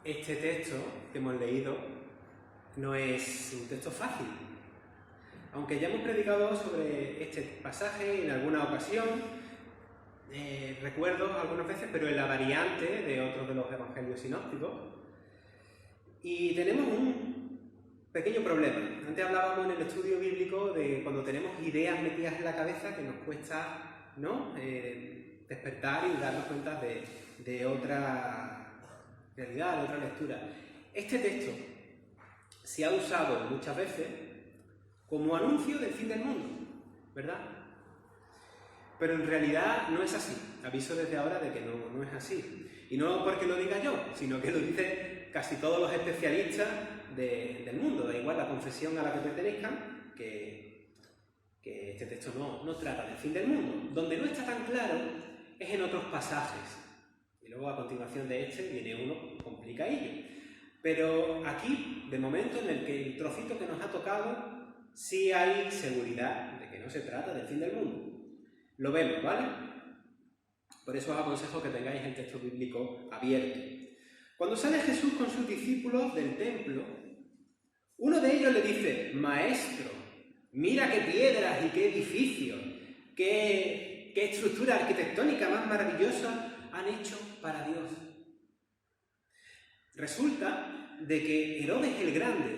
Este texto que hemos leído no es un texto fácil. Aunque ya hemos predicado sobre este pasaje en alguna ocasión, recuerdo algunas veces, pero en la variante de otros de los evangelios sinópticos. Y tenemos un pequeño problema. Antes hablábamos en el estudio bíblico de cuando tenemos ideas metidas en la cabeza que nos cuesta, ¿no?, despertar y darnos cuenta de otra realidad, de otra lectura. Este texto se ha usado muchas veces como anuncio del fin del mundo, ¿verdad? Pero en realidad no es así. Aviso desde ahora de que no es así. Y no porque lo diga yo, sino que lo dicen casi todos los especialistas del mundo. Da igual la confesión a la que pertenezcan, que este texto no trata del fin del mundo. Donde no está tan claro es en otros pasajes. Y luego a continuación de este viene uno complicadillo. Pero aquí, de momento, en el que el trocito que nos ha tocado, sí hay seguridad de que no se trata del fin del mundo. Lo vemos, ¿vale? Por eso os aconsejo que tengáis el texto bíblico abierto. Cuando sale Jesús con sus discípulos del templo, uno de ellos le dice: Maestro, mira qué piedras y qué edificios, qué estructura arquitectónica más maravillosa han hecho para Dios. Resulta de que Herodes el Grande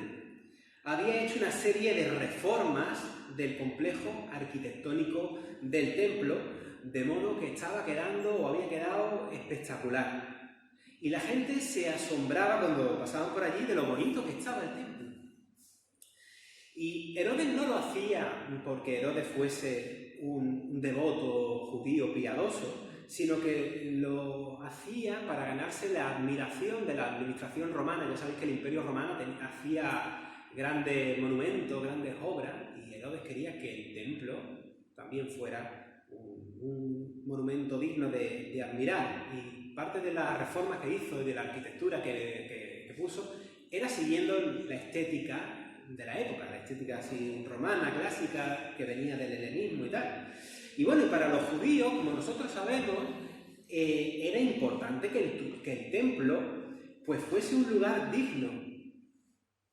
había hecho una serie de reformas del complejo arquitectónico del templo, de modo que estaba quedando o había quedado espectacular. Y la gente se asombraba cuando pasaban por allí de lo bonito que estaba el templo. Y Herodes no lo hacía porque Herodes fuese un devoto judío piadoso, sino que lo hacía para ganarse la admiración de la administración romana. Ya sabéis que el Imperio Romano hacía grandes monumentos, grandes obras, y Herodes quería que el templo también fuera un monumento digno de admirar. Y parte de las reformas que hizo y de la arquitectura que puso era siguiendo la estética de la época, la estética así romana, clásica, que venía del helenismo y tal. Y bueno, y para los judíos, como nosotros sabemos, era importante que el templo pues fuese un lugar digno,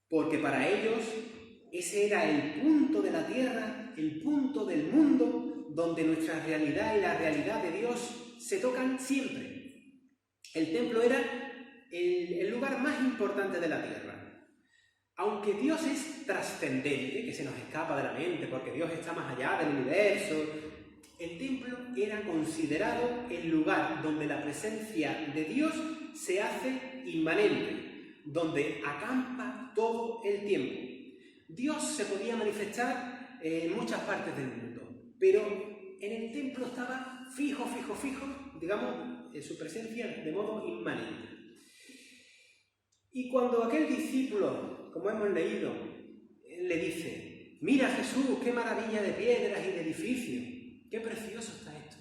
porque para ellos ese era el punto de la tierra, el punto del mundo, donde nuestra realidad y la realidad de Dios se tocan siempre. El templo era el lugar más importante de la tierra. Aunque Dios es trascendente, que se nos escapa de la mente, porque Dios está más allá del universo, el templo era considerado el lugar donde la presencia de Dios se hace inmanente, donde acampa todo el tiempo. Dios se podía manifestar en muchas partes del mundo, pero en el templo estaba fijo, digamos, en su presencia de modo inmanente. Y cuando aquel discípulo, como hemos leído, le dice: mira Jesús, qué maravilla de piedras y de edificios, qué precioso está esto.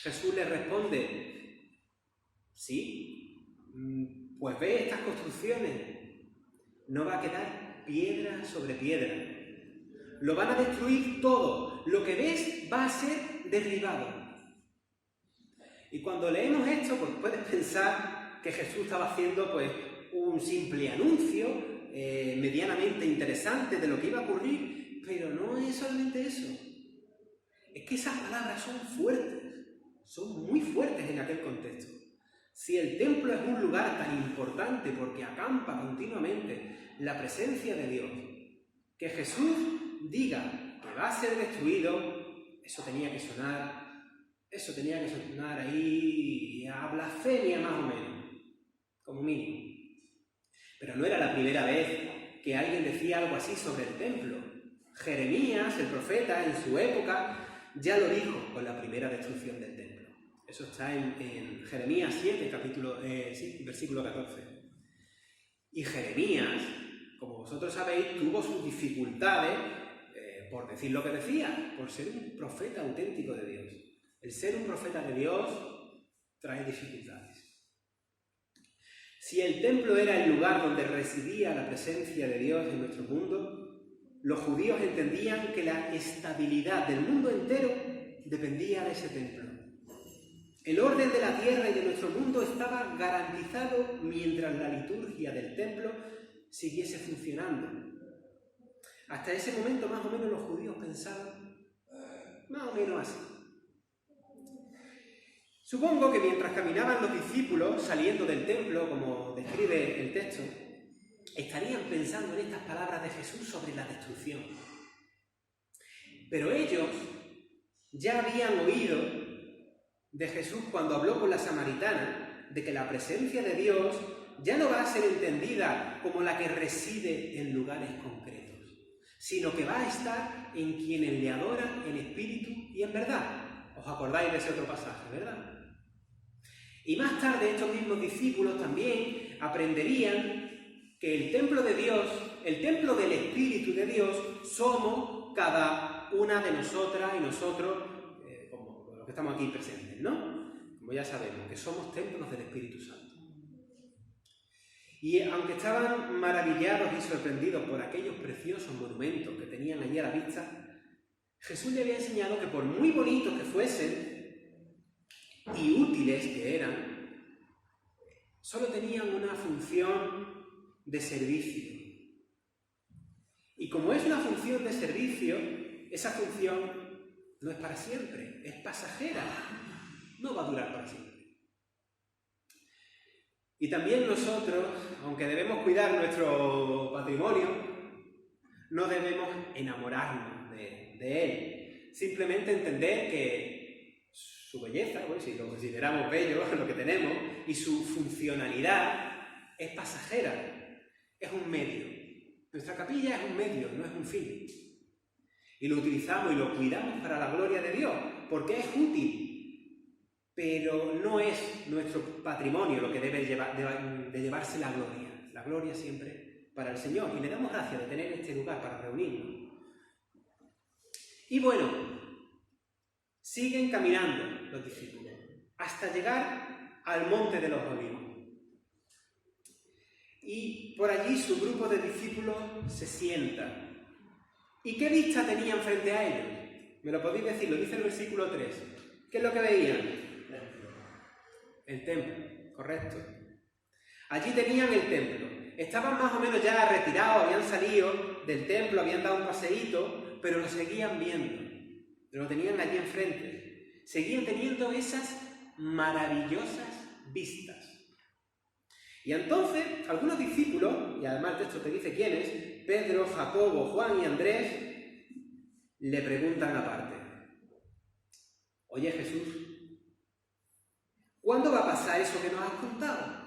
Jesús le responde: sí, pues ve estas construcciones, no va a quedar piedra sobre piedra, lo van a destruir todo, lo que ves va a ser derribado. Y cuando leemos esto, pues puedes pensar que Jesús estaba haciendo pues un simple anuncio medianamente interesante de lo que iba a ocurrir, pero no es solamente eso. Es que esas palabras son fuertes, son muy fuertes en aquel contexto. Si el templo es un lugar tan importante porque acampa continuamente la presencia de Dios, que Jesús diga que va a ser destruido, eso tenía que sonar ahí a blasfemia más o menos, como mínimo. Pero no era la primera vez que alguien decía algo así sobre el templo. Jeremías, el profeta, en su época, ya lo dijo con la primera destrucción del templo. Eso está en Jeremías 7, versículo 14. Y Jeremías, como vosotros sabéis, tuvo sus dificultades por decir lo que decía, por ser un profeta auténtico de Dios. El ser un profeta de Dios trae dificultades. Si el templo era el lugar donde residía la presencia de Dios en nuestro mundo, los judíos entendían que la estabilidad del mundo entero dependía de ese templo. El orden de la tierra y de nuestro mundo estaba garantizado mientras la liturgia del templo siguiese funcionando. Hasta ese momento, más o menos, los judíos pensaban más o menos así. Supongo que mientras caminaban los discípulos saliendo del templo, como describe el texto, estarían pensando en estas palabras de Jesús sobre la destrucción. Pero ellos ya habían oído de Jesús cuando habló con la samaritana de que la presencia de Dios ya no va a ser entendida como la que reside en lugares concretos, sino que va a estar en quienes le adoran en espíritu y en verdad. ¿Os acordáis de ese otro pasaje, verdad? Y más tarde estos mismos discípulos también aprenderían que el templo de Dios, el templo del Espíritu de Dios, somos cada una de nosotras y nosotros, como los que estamos aquí presentes, ¿no? Como ya sabemos, que somos templos del Espíritu Santo. Y aunque estaban maravillados y sorprendidos por aquellos preciosos monumentos que tenían allí a la vista, Jesús le había enseñado que por muy bonitos que fuesen y útiles que eran, solo tenían una función de servicio. Y como es una función de servicio, esa función no es para siempre, es pasajera, no va a durar para siempre. Y también nosotros, aunque debemos cuidar nuestro patrimonio, no debemos enamorarnos de él. Simplemente entender que su belleza, pues, si lo consideramos bello, lo que tenemos, y su funcionalidad es pasajera. Es un medio. Nuestra capilla es un medio, no es un fin. Y lo utilizamos y lo cuidamos para la gloria de Dios, porque es útil. Pero no es nuestro patrimonio lo que debe de llevarse la gloria. La gloria siempre para el Señor. Y le damos gracias de tener este lugar para reunirnos. Y bueno, siguen caminando los discípulos hasta llegar al Monte de los Olivos. Y por allí su grupo de discípulos se sienta. ¿Y qué vista tenían frente a ellos? ¿Me lo podéis decir? Lo dice el versículo 3. ¿Qué es lo que veían? El templo, correcto. Allí tenían el templo. Estaban más o menos ya retirados, habían salido del templo, habían dado un paseíto, pero lo seguían viendo. Lo tenían allí enfrente. Seguían teniendo esas maravillosas vistas. Y entonces, algunos discípulos, y además el texto te dice quiénes, Pedro, Jacobo, Juan y Andrés, le preguntan aparte: oye Jesús, ¿cuándo va a pasar eso que nos has contado?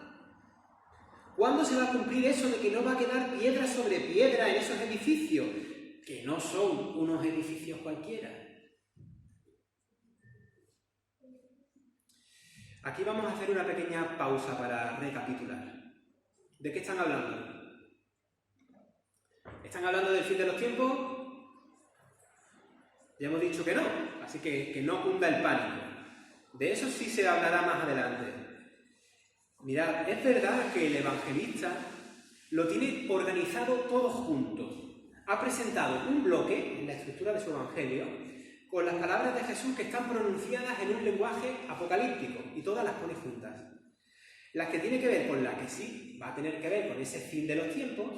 ¿Cuándo se va a cumplir eso de que no va a quedar piedra sobre piedra en esos edificios? Que no son unos edificios cualquiera. Aquí vamos a hacer una pequeña pausa para recapitular. ¿De qué están hablando? ¿Están hablando del fin de los tiempos? Ya hemos dicho que no, así que no cunda el pánico. De eso sí se hablará más adelante. Mirad, es verdad que el evangelista lo tiene organizado todo junto. Ha presentado un bloque en la estructura de su evangelio con las palabras de Jesús que están pronunciadas en un lenguaje apocalíptico y todas las pone juntas. Las que tiene que ver con la que sí va a tener que ver con ese fin de los tiempos,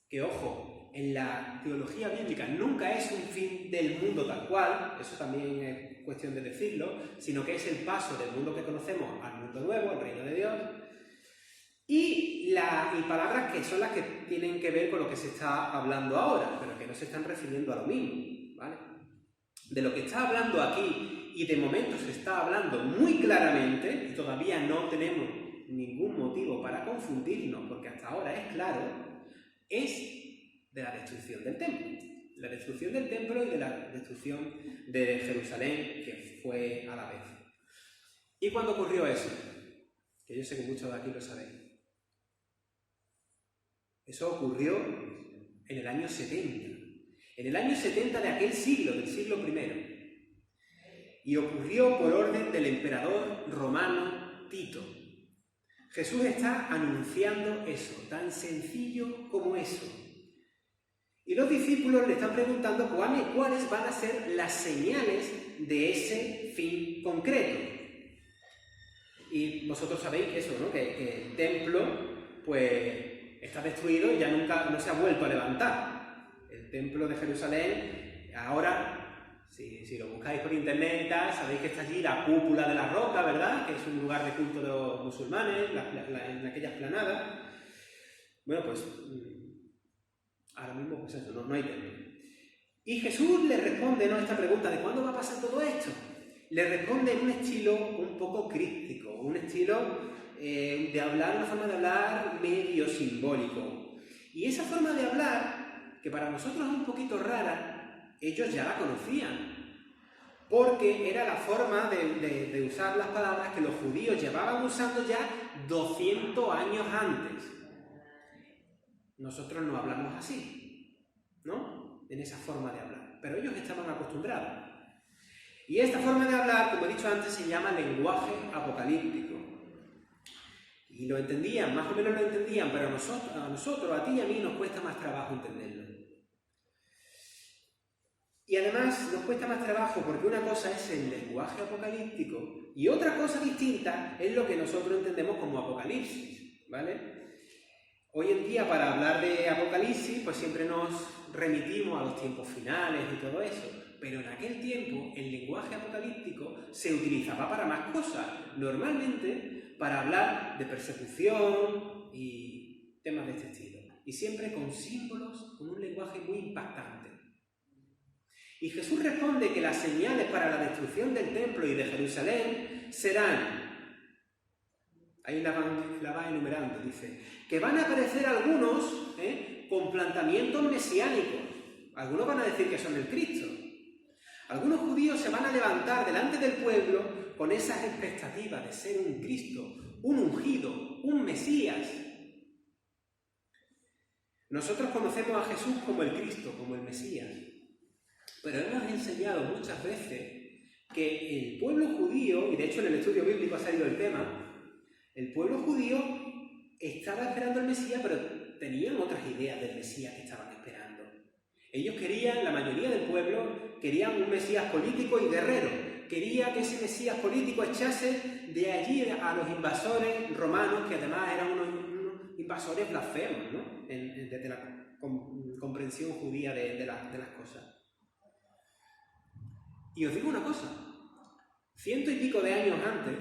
que ojo, en la teología bíblica nunca es un fin del mundo tal cual, eso también es cuestión de decirlo, sino que es el paso del mundo que conocemos al mundo nuevo, al reino de Dios, y palabras que son las que tienen que ver con lo que se está hablando ahora, pero que no se están refiriendo a lo mismo, ¿vale? De lo que está hablando aquí, y de momento se está hablando muy claramente, y todavía no tenemos ningún motivo para confundirnos, porque hasta ahora es claro, es de la destrucción del templo. La destrucción del templo y de la destrucción de Jerusalén, que fue a la vez. ¿Y cuándo ocurrió eso? Que yo sé que muchos de aquí lo sabéis. Eso ocurrió en el año 70. En el año 70 de aquel siglo, del siglo I. Y ocurrió por orden del emperador romano Tito. Jesús está anunciando eso, tan sencillo como eso. Y los discípulos le están preguntando cuáles van a ser las señales de ese fin concreto. Y vosotros sabéis eso, ¿no? Que el templo, pues, está destruido y ya nunca no se ha vuelto a levantar. El templo de Jerusalén, ahora, si lo buscáis por internet y tal, sabéis que está allí la cúpula de la roca, ¿verdad? Que es un lugar de culto de los musulmanes, en aquella esplanada. Bueno, pues, ahora mismo, pues eso, no hay templo. Y Jesús le responde, ¿no?, a esta pregunta de ¿cuándo va a pasar todo esto? Le responde en un estilo un poco críptico, un estilo de hablar, una forma de hablar medio simbólico. Y esa forma de hablar, que para nosotros es un poquito rara, ellos ya la conocían, porque era la forma de usar las palabras que los judíos llevaban usando ya 200 años antes. Nosotros no hablamos así, ¿no?, en esa forma de hablar, pero ellos estaban acostumbrados. Y esta forma de hablar, como he dicho antes, se llama lenguaje apocalíptico. Y lo entendían, más o menos lo entendían, pero a nosotros, a ti y a mí, nos cuesta más trabajo entenderlo. Y además nos cuesta más trabajo porque una cosa es el lenguaje apocalíptico y otra cosa distinta es lo que nosotros entendemos como apocalipsis, ¿vale? Hoy en día, para hablar de apocalipsis, pues siempre nos remitimos a los tiempos finales y todo eso. Pero en aquel tiempo, el lenguaje apocalíptico se utilizaba para más cosas. Normalmente, para hablar de persecución y temas de este estilo. Y siempre con símbolos, con un lenguaje muy impactante. Y Jesús responde que las señales para la destrucción del templo y de Jerusalén serán... Ahí la va enumerando, dice, que van a aparecer algunos con planteamientos mesiánicos. Algunos van a decir que son el Cristo. Algunos judíos se van a levantar delante del pueblo con esas expectativas de ser un Cristo, un ungido, un Mesías. Nosotros conocemos a Jesús como el Cristo, como el Mesías. Pero hemos enseñado muchas veces que el pueblo judío, y de hecho en el estudio bíblico ha salido el tema, el pueblo judío estaba esperando al Mesías, pero tenían otras ideas del Mesías que estaban esperando. Ellos querían, la mayoría del pueblo, querían un Mesías político y guerrero. Quería que ese Mesías político echase de allí a los invasores romanos, que además eran unos invasores blasfemos, ¿no? Desde la comprensión judía de las cosas. Y os digo una cosa, 100 y pico de años antes,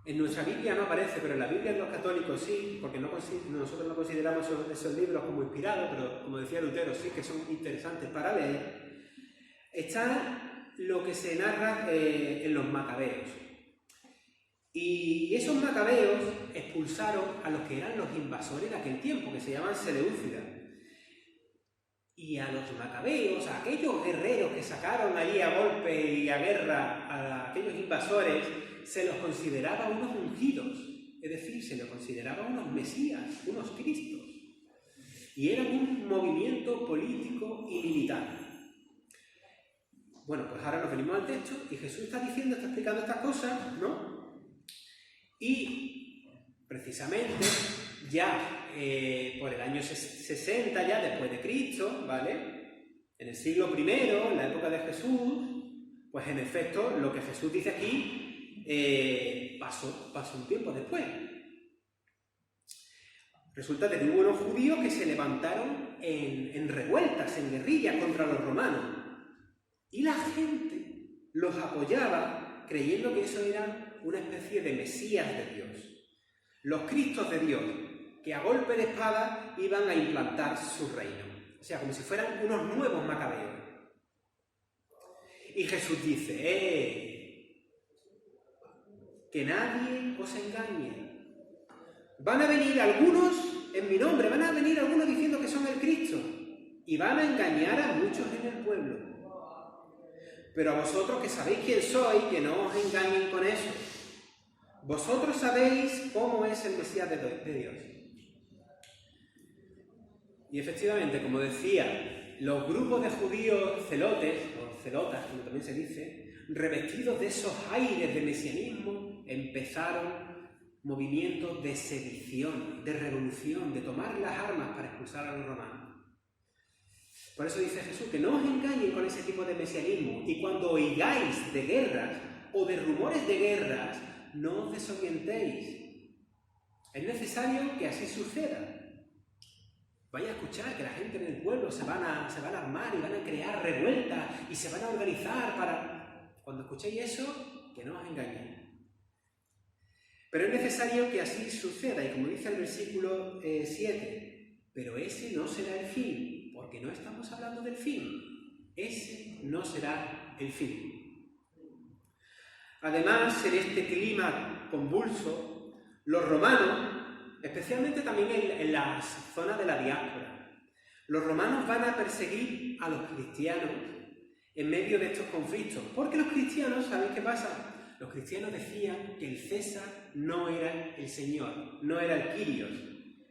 en nuestra Biblia no aparece, pero en la Biblia de los católicos sí, porque nosotros no consideramos esos libros como inspirados, pero como decía Lutero, sí que son interesantes para leer, está lo que se narra en los macabeos. Y esos macabeos expulsaron a los que eran los invasores de aquel tiempo, que se llaman Seleucidas. Y a los macabeos, a aquellos guerreros que sacaron allí a golpe y a guerra a aquellos invasores, se los consideraba unos ungidos, es decir, se los consideraba unos mesías, unos cristos. Y eran un movimiento político y militar. Bueno, pues ahora nos venimos al texto y Jesús está explicando estas cosas, ¿no? Y precisamente ya por el año 60 ya después de Cristo, ¿vale? En el siglo I, en la época de Jesús, pues en efecto lo que Jesús dice aquí pasó un tiempo después. Resulta que hubo unos judíos que se levantaron en revueltas, en guerrillas contra los romanos. Y la gente los apoyaba creyendo que eso era una especie de mesías de Dios. Los cristos de Dios, que a golpe de espada iban a implantar su reino. O sea, como si fueran unos nuevos macabeos. Y Jesús dice, que nadie os engañe. Van a venir algunos en mi nombre, van a venir algunos diciendo que son el Cristo. Y van a engañar a muchos en el pueblo. Pero a vosotros que sabéis quién soy, que no os engañen con eso. Vosotros sabéis cómo es el Mesías de Dios. Y efectivamente, como decía, los grupos de judíos celotes, o celotas, como también se dice, revestidos de esos aires de mesianismo, empezaron movimientos de sedición, de revolución, de tomar las armas para expulsar a los romanos. Por eso dice Jesús, que no os engañen con ese tipo de mesianismo, y cuando oigáis de guerras o de rumores de guerras, no os desorientéis. Es necesario que así suceda. Vais a escuchar que la gente en el pueblo se van a armar y van a crear revueltas y se van a organizar para... Cuando escuchéis eso, que no os engañéis. Pero es necesario que así suceda, y como dice el versículo 7, pero ese no será el fin, porque no estamos hablando del fin. Ese no será el fin. Además, en este clima convulso, los romanos, especialmente también en las zonas de la diáspora, los romanos van a perseguir a los cristianos en medio de estos conflictos. Porque los cristianos, ¿sabéis qué pasa? Los cristianos decían que el César no era el Señor, no era el Kyrios.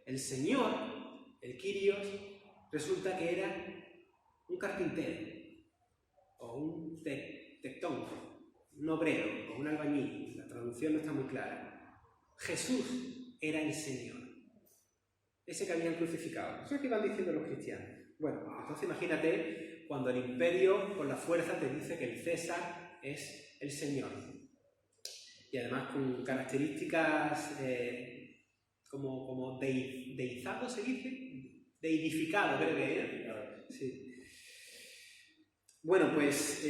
El Señor, el Kyrios, resulta que era un carpintero, o un tectónico, un obrero, o un albañil. La traducción no está muy clara. Jesús era el Señor, ese que habían crucificado. Eso es lo que iban diciendo los cristianos. Bueno, entonces imagínate cuando el imperio con la fuerza te dice que el César es el Señor. Y además con características como deizado, ¿se dice? Deidificado, creo que era. Sí. Bueno, pues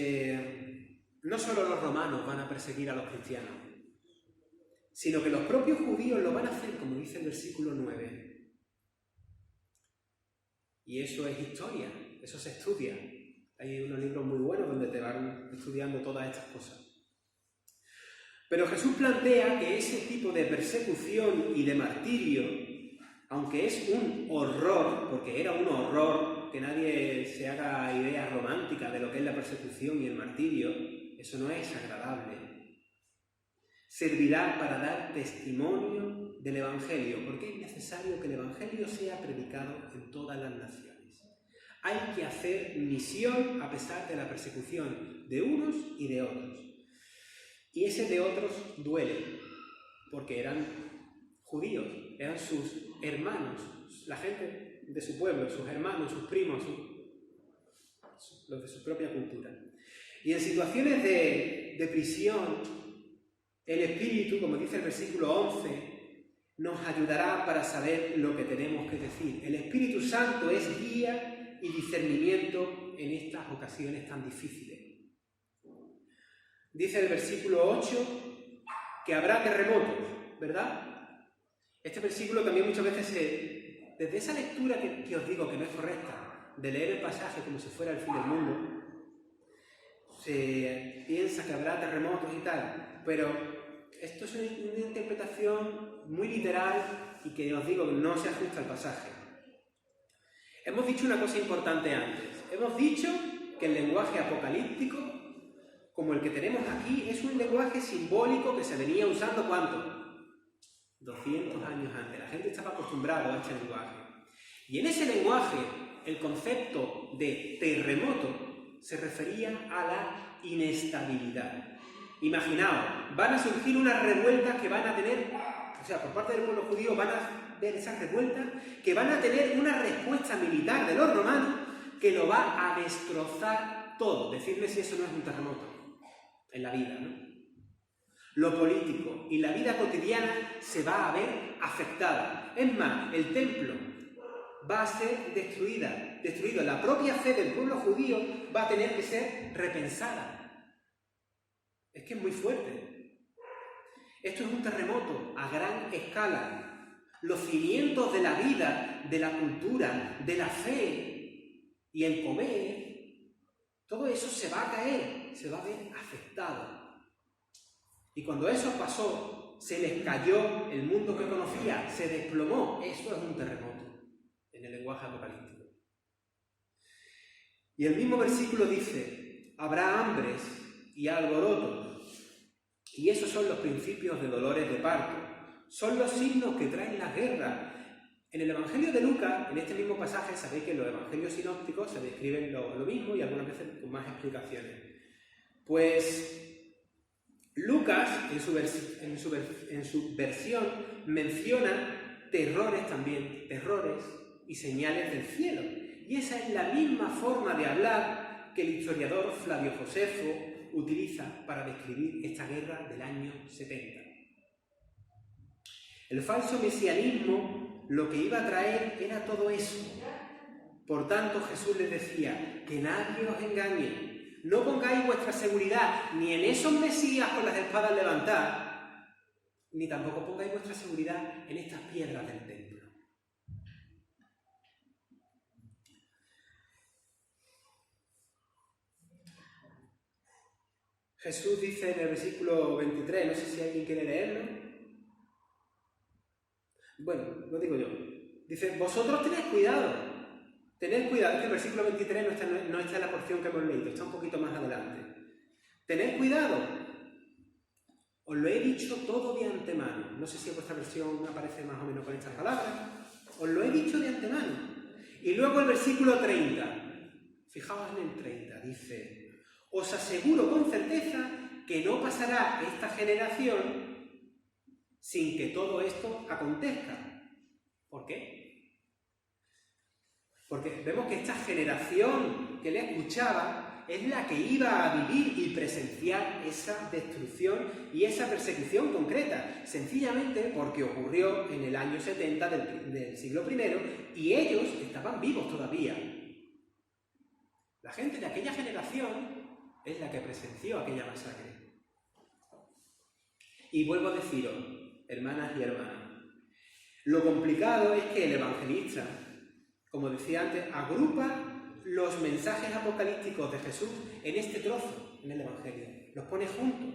no solo los romanos van a perseguir a los cristianos, sino que los propios judíos lo van a hacer, como dice el versículo 9. Y eso es historia, eso se estudia. Hay unos libros muy buenos donde te van estudiando todas estas cosas. Pero Jesús plantea que ese tipo de persecución y de martirio, aunque es un horror, porque era un horror, que nadie se haga idea romántica de lo que es la persecución y el martirio, eso no es agradable. Servirá para dar testimonio del Evangelio, porque es necesario que el Evangelio sea predicado en todas las naciones. Hay que hacer misión a pesar de la persecución de unos y de otros. Y ese de otros duele, porque eran judíos, eran sus hermanos, la gente de su pueblo, sus hermanos, sus primos, los de su propia cultura. Y en situaciones de prisión, el Espíritu, como dice el versículo 11, nos ayudará para saber lo que tenemos que decir. El Espíritu Santo es guía y discernimiento en estas ocasiones tan difíciles. Dice el versículo 8 que habrá terremotos, ¿verdad? Este versículo también muchas veces, desde esa lectura que os digo que no es correcta, de leer el pasaje como si fuera el fin del mundo, se piensa que habrá terremotos y tal, pero esto es una interpretación muy literal y que os digo que no se ajusta al pasaje. Hemos dicho una cosa importante antes. Hemos dicho que el lenguaje apocalíptico, como el que tenemos aquí, es un lenguaje simbólico que se venía usando ¿cuánto? 200 años antes. La gente estaba acostumbrada a este lenguaje. Y en ese lenguaje, el concepto de terremoto se refería a la inestabilidad. Imaginaos, van a surgir unas revueltas que van a tener, o sea, por parte del pueblo judío van a ver esas revueltas que van a tener una respuesta militar de los romanos que lo va a destrozar todo. Decidme si eso no es un terremoto en la vida, ¿no? Lo político y la vida cotidiana se va a ver afectada. Es más, el templo va a ser destruido. La propia fe del pueblo judío va a tener que ser repensada. Es que es muy fuerte. Esto es un terremoto a gran escala. Los cimientos de la vida, de la cultura, de la fe y el comer, todo eso se va a caer, se va a ver afectado. Y cuando eso pasó, se les cayó el mundo que conocía, se desplomó. Eso es un terremoto en el lenguaje apocalíptico. Y el mismo versículo dice, habrá hambres y alborotos. Y esos son los principios de dolores de parto. Son los signos que traen las guerras. En el Evangelio de Lucas, en este mismo pasaje, sabéis que en los Evangelios sinópticos se describen lo mismo y algunas veces con más explicaciones. Pues Lucas, en su versión, menciona terrores también, terrores y señales del cielo. Y esa es la misma forma de hablar que el historiador Flavio Josefo utiliza para describir esta guerra del año 70. El falso mesianismo lo que iba a traer era todo eso. Por tanto, Jesús les decía, que nadie os engañe. No pongáis vuestra seguridad ni en esos mesías con las espadas levantadas, ni tampoco pongáis vuestra seguridad en estas piedras del templo. Jesús dice en el versículo 23, no sé si alguien quiere leerlo. Bueno, lo digo yo. Dice, vosotros tened cuidado, que el versículo 23 no está en la porción que hemos leído, está un poquito más adelante. Tened cuidado, os lo he dicho todo de antemano. No sé si en vuestra versión aparece más o menos con estas palabras. Os lo he dicho de antemano. Y luego el versículo 30, fijaos en el 30, dice, os aseguro con certeza que no pasará esta generación sin que todo esto acontezca. ¿Por qué? Porque vemos que esta generación que le escuchaba es la que iba a vivir y presenciar esa destrucción y esa persecución concreta, sencillamente porque ocurrió en el año 70 del siglo I y ellos estaban vivos todavía. La gente de aquella generación es la que presenció aquella masacre. Y vuelvo a deciros, hermanas y hermanos, lo complicado es que el evangelista, como decía antes, agrupa los mensajes apocalípticos de Jesús en este trozo, en el Evangelio. Los pone juntos.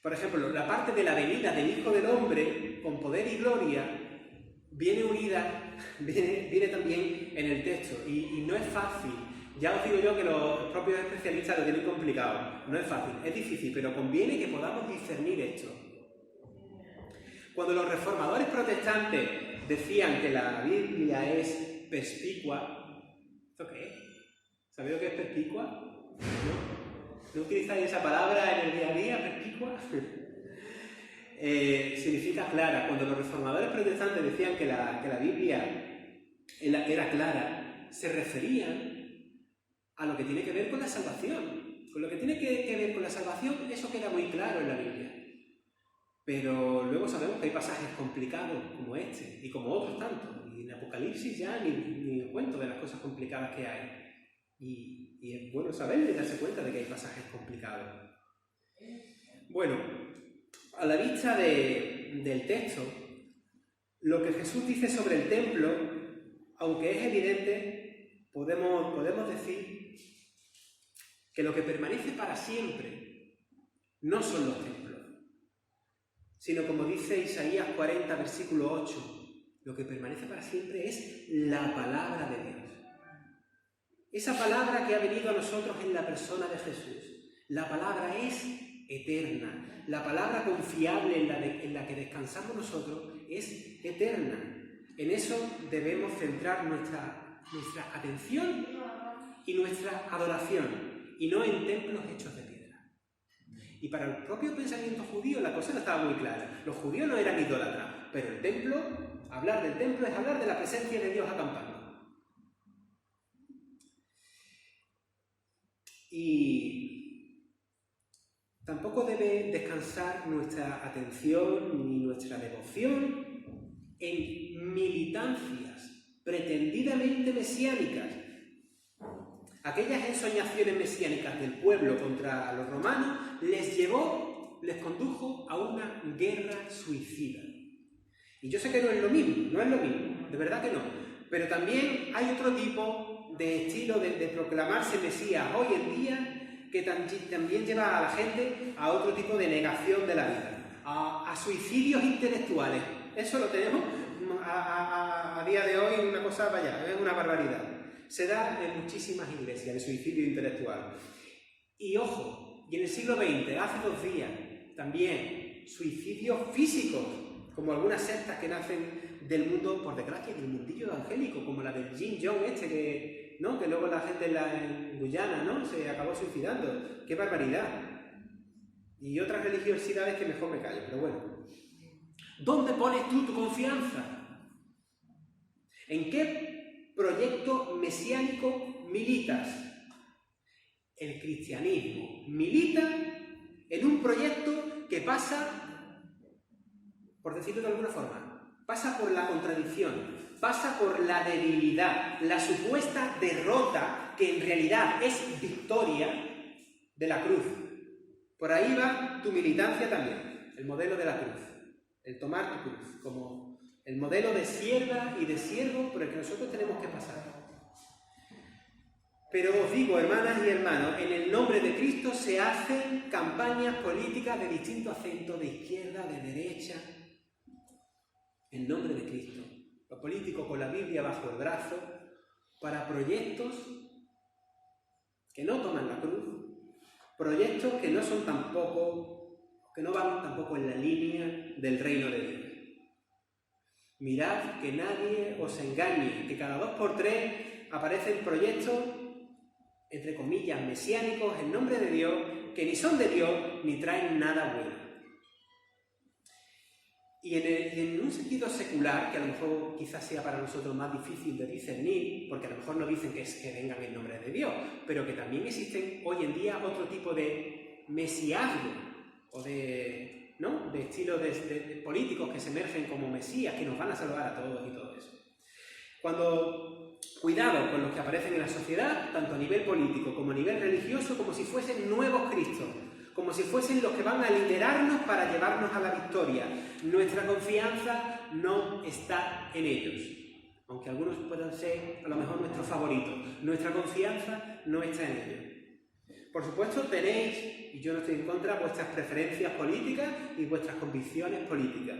Por ejemplo, la parte de la venida del Hijo del Hombre con poder y gloria viene unida, viene también en el texto. Y no es fácil. Ya os digo yo que los propios especialistas lo tienen complicado. No es fácil, es difícil, pero conviene que podamos discernir esto. Cuando los reformadores protestantes decían que la Biblia es perspicua, ¿esto qué es? ¿Sabéis lo que es perspicua? ¿No utilizáis esa palabra en el día a día, perspicua? Significa clara. Cuando los reformadores protestantes decían que la Biblia era clara, se referían a lo que tiene que ver con la salvación. Con lo que tiene que ver con la salvación, eso queda muy claro en la Biblia. Pero luego sabemos que hay pasajes complicados como este y como otros tantos. Y en Apocalipsis ya ni cuento de las cosas complicadas que hay. Y es bueno saberlo y darse cuenta de que hay pasajes complicados. Bueno, a la vista del texto, lo que Jesús dice sobre el templo, aunque es evidente, podemos decir que lo que permanece para siempre no son los templos, sino como dice Isaías 40, versículo 8, lo que permanece para siempre es la palabra de Dios. Esa palabra que ha venido a nosotros en la persona de Jesús. La palabra es eterna. La palabra confiable en la que descansamos nosotros es eterna. En eso debemos centrar nuestra atención y nuestra adoración, y no en templos hechos de piedra. Y para el propio pensamiento judío la cosa no estaba muy clara. Los judíos no eran idólatras, pero el templo, hablar del templo es hablar de la presencia de Dios acampando. Y tampoco debe descansar nuestra atención ni nuestra devoción en militancias pretendidamente mesiánicas. Aquellas ensoñaciones mesiánicas del pueblo contra los romanos les condujo a una guerra suicida. Y yo sé que no es lo mismo, de verdad que no. Pero también hay otro tipo de estilo de proclamarse Mesías hoy en día que también lleva a la gente a otro tipo de negación de la vida, a suicidios intelectuales. Eso lo tenemos a día de hoy, una cosa, vaya, es una barbaridad. Se da en muchísimas iglesias, el suicidio intelectual. Y ojo, y en el siglo XX, hace 2 días, también suicidios físicos, como algunas sectas que nacen del mundo, por desgracia, del mundillo evangélico, como la del Jin Jong que luego la gente en Guyana, ¿no?, se acabó suicidando. ¡Qué barbaridad! Y otras religiosidades que mejor me callo, pero bueno. ¿Dónde pones tú tu confianza? ¿En qué proyecto mesiánico militas? El cristianismo milita en un proyecto que pasa por decirlo de alguna forma. Pasa por la contradicción, pasa por la debilidad, la supuesta derrota que en realidad es victoria de la cruz. Por ahí va tu militancia también, el modelo de la cruz, el tomar tu cruz, como el modelo de sierva y de siervo por el que nosotros tenemos que pasar. Pero os digo, hermanas y hermanos, en el nombre de Cristo se hacen campañas políticas de distinto acento, de izquierda, de derecha. En nombre de Cristo. Los políticos con la Biblia bajo el brazo, para proyectos que no toman la cruz, proyectos que no son tampoco, que no van tampoco en la línea del reino de Dios. Mirad que nadie os engañe, que cada 2 por 3 aparecen proyectos, entre comillas, mesiánicos en nombre de Dios, que ni son de Dios ni traen nada bueno. Y en un sentido secular, que a lo mejor quizás sea para nosotros más difícil de discernir, porque a lo mejor no dicen que es que vengan en nombre de Dios, pero que también existen hoy en día otro tipo de mesiazgo, o de, ¿no?, de estilo de políticos que se emergen como mesías, que nos van a salvar a todos y todo eso. Cuidado con los que aparecen en la sociedad, tanto a nivel político como a nivel religioso, como si fuesen nuevos Cristos, como si fuesen los que van a liderarnos para llevarnos a la victoria. Nuestra confianza no está en ellos, aunque algunos puedan ser a lo mejor nuestros favoritos. Nuestra confianza no está en ellos. Por supuesto tenéis, y yo no estoy en contra, vuestras preferencias políticas y vuestras convicciones políticas,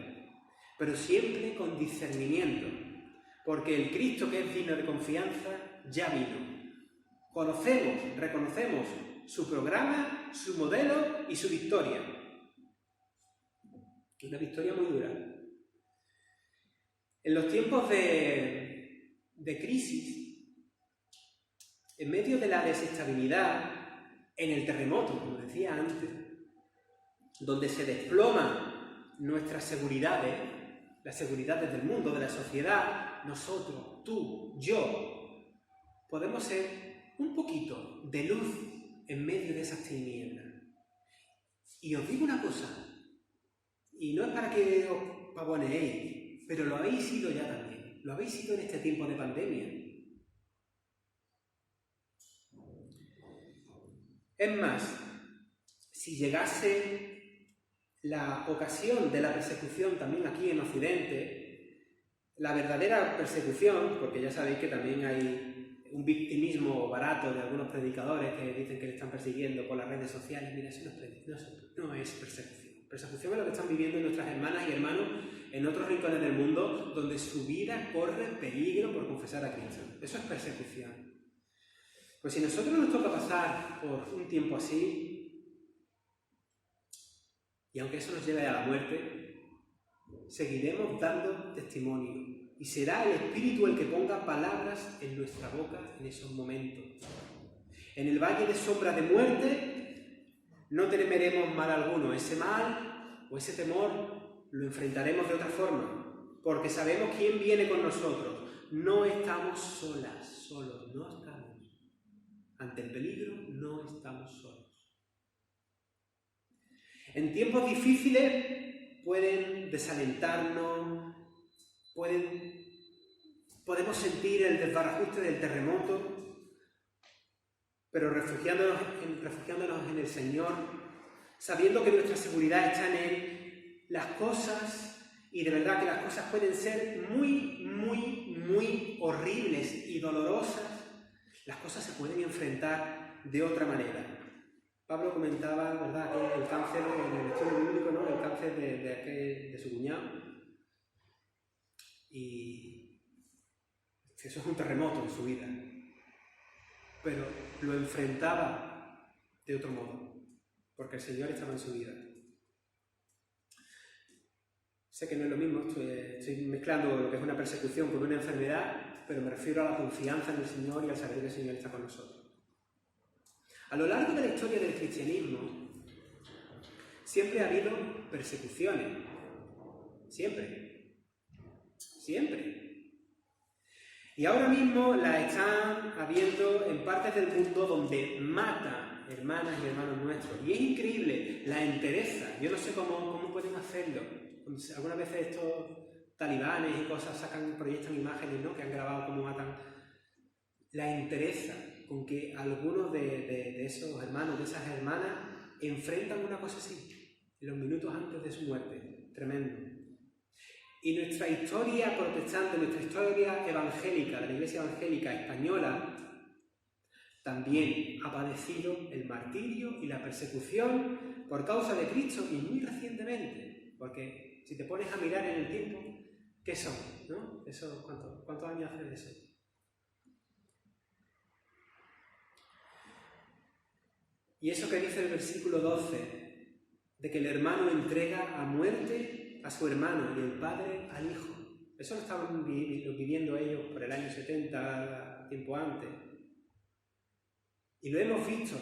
pero siempre con discernimiento, porque el Cristo que es digno de confianza ya vino. Conocemos, reconocemos su programa, su modelo y su victoria. Una victoria muy dura. En los tiempos de crisis, en medio de la desestabilidad, en el terremoto, como decía antes, donde se desploman nuestras seguridades, las seguridades del mundo, de la sociedad, nosotros, tú, yo, podemos ser un poquito de luz en medio de esas tinieblas. Y os digo una cosa, y no es para que os pavoneéis, pero lo habéis sido ya también, lo habéis sido en este tiempo de pandemia. Es más, si llegase la ocasión de la persecución también aquí en Occidente, la verdadera persecución, porque ya sabéis que también hay un victimismo barato de algunos predicadores que dicen que le están persiguiendo por las redes sociales. Mira, eso no es persecución. Persecución es lo que están viviendo nuestras hermanas y hermanos en otros rincones del mundo donde su vida corre peligro por confesar a Cristo. Eso es persecución. Pues si a nosotros nos toca pasar por un tiempo así, y aunque eso nos lleve a la muerte, seguiremos dando testimonio. Y será el Espíritu el que ponga palabras en nuestra boca en esos momentos. En el valle de sombra de muerte no temeremos mal alguno. Ese mal o ese temor lo enfrentaremos de otra forma, porque sabemos quién viene con nosotros. No estamos solos, no estamos. Ante el peligro no estamos solos. En tiempos difíciles pueden desalentarnos, podemos sentir el desbarajuste del terremoto, pero refugiándonos en el Señor, sabiendo que nuestra seguridad está en Él, las cosas, y de verdad que las cosas pueden ser muy, muy, muy horribles y dolorosas, las cosas se pueden enfrentar de otra manera. Pablo comentaba, ¿verdad?, que el cáncer en el estudio bíblico, ¿no?, el cáncer de su cuñado. Y eso es un terremoto en su vida. Pero lo enfrentaba de otro modo, porque el Señor estaba en su vida. Sé que no es lo mismo, estoy mezclando lo que es una persecución con una enfermedad, pero me refiero a la confianza en el Señor y al saber que el Señor está con nosotros. A lo largo de la historia del cristianismo, siempre ha habido persecuciones. Siempre. Y ahora mismo las están habiendo en partes del mundo donde matan hermanas y hermanos nuestros. Y es increíble la entereza. Yo no sé cómo pueden hacerlo. Algunas veces estos talibanes y cosas proyectan imágenes, ¿no?, que han grabado cómo matan. La entereza con que algunos de esos hermanos, de esas hermanas, enfrentan una cosa así, en los minutos antes de su muerte. Tremendo. Y nuestra historia protestante, nuestra historia evangélica, de la Iglesia evangélica española, también ha padecido el martirio y la persecución por causa de Cristo, y muy recientemente, porque si te pones a mirar en el tiempo, ¿qué son? ¿No? Eso, ¿cuántos años hace de eso? Y eso que dice el versículo 12, de que el hermano entrega a muerte a su hermano y el padre al hijo. Eso lo estaban viviendo ellos por el año 70, tiempo antes. Y lo hemos visto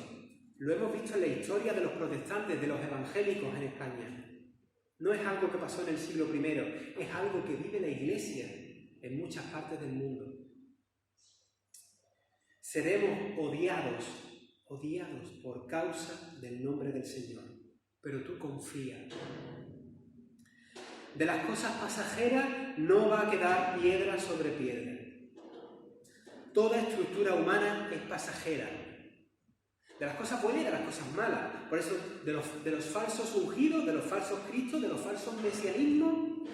en la historia de los protestantes, de los evangélicos en España. No es algo que pasó en el siglo I, es algo que vive la Iglesia en muchas partes del mundo. Seremos odiados por causa del nombre del Señor, pero tú confía. De las cosas pasajeras no va a quedar piedra sobre piedra. Toda estructura humana es pasajera. De las cosas buenas y de las cosas malas. Por eso, de los falsos ungidos, de los falsos cristos, de los falsos mesianismos,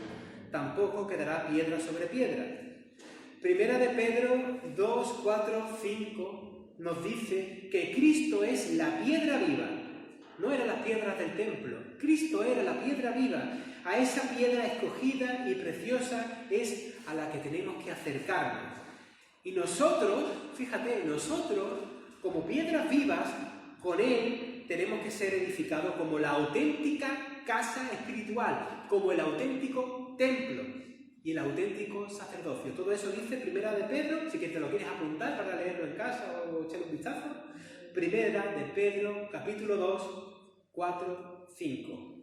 tampoco quedará piedra sobre piedra. Primera de Pedro 2, 4, 5 nos dice que Cristo es la piedra viva. No eran las piedras del templo. Cristo era la piedra viva. A esa piedra escogida y preciosa es a la que tenemos que acercarnos. Y nosotros, fíjate, como piedras vivas, con Él tenemos que ser edificados como la auténtica casa espiritual, como el auténtico templo y el auténtico sacerdocio. Todo eso dice Primera de Pedro, si que te lo quieres apuntar para leerlo en casa o echarle un vistazo. Primera de Pedro, capítulo 2, 4, 5.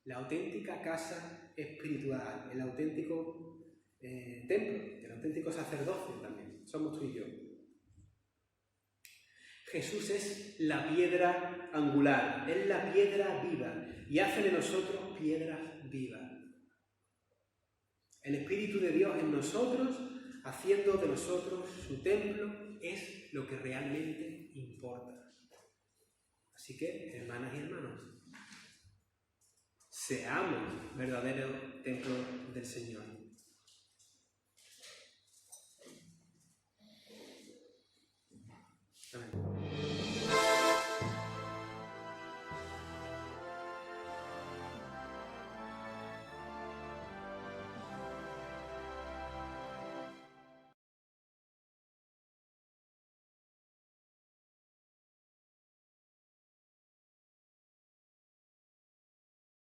La auténtica casa espiritual, el auténtico templo, el auténtico sacerdocio también. Somos tú y yo. Jesús es la piedra angular, es la piedra viva y hace de nosotros piedras vivas. El Espíritu de Dios en nosotros, haciendo de nosotros su templo, es lo que realmente importa. Así que, hermanas y hermanos, seamos verdadero templo del Señor. Amén.